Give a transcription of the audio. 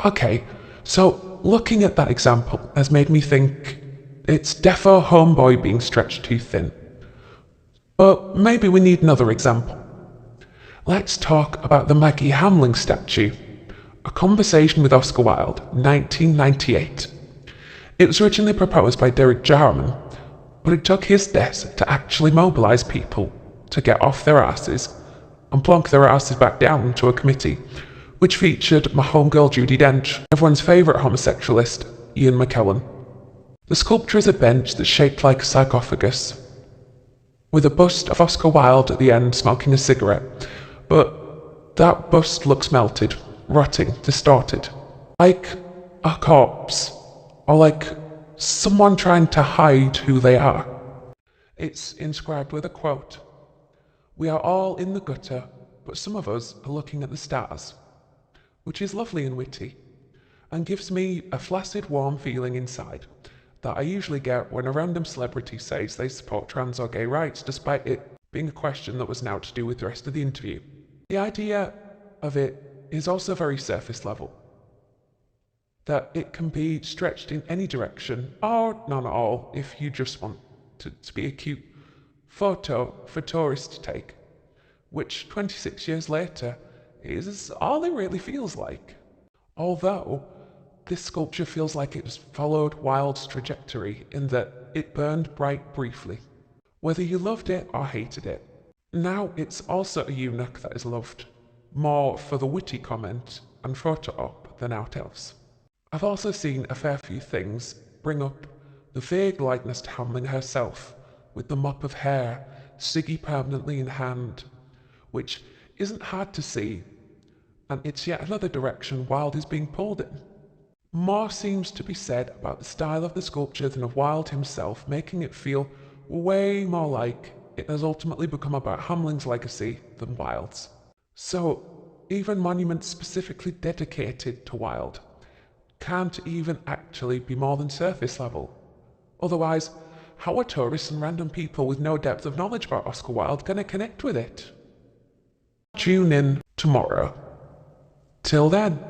Okay, so looking at that example has made me think it's defo homeboy being stretched too thin. But maybe we need another example. Let's talk about the Maggie Hamling statue. A Conversation with Oscar Wilde, 1998. It was originally proposed by Derek Jarman, but it took his death to actually mobilise people to get off their asses and plonk their asses back down to a committee, which featured my homegirl Judi Dench, everyone's favourite homosexualist, Ian McKellen. The sculpture is a bench that's shaped like a sarcophagus, with a bust of Oscar Wilde at the end smoking a cigarette, but that bust looks melted, rotting, distorted, like a corpse, or like someone trying to hide who they are. It's inscribed with a quote: "We are all in the gutter, but some of us are looking at the stars," which is lovely and witty, and gives me a flaccid, warm feeling inside that I usually get when a random celebrity says they support trans or gay rights, despite it being a question that was now to do with the rest of the interview. The idea of it is also very surface level, that it can be stretched in any direction, or none at all, if you just want to be a cute photo for tourists to take, which 26 years later is all it really feels like. Although this sculpture feels like it followed Wilde's trajectory in that it burned bright briefly, whether you loved it or hated it. Now it's also a eunuch that is loved, more for the witty comment and photo op than out else. I've also seen a fair few things bring up the vague likeness to Hamling herself, with the mop of hair, ciggy permanently in hand, which isn't hard to see, and it's yet another direction Wilde is being pulled in. More seems to be said about the style of the sculpture than of Wilde himself, making it feel way more like it has ultimately become about Hamling's legacy than Wilde's. So, even monuments specifically dedicated to Wilde can't even actually be more than surface level. Otherwise, how are tourists and random people with no depth of knowledge about Oscar Wilde going to connect with it? Tune in tomorrow. Till then.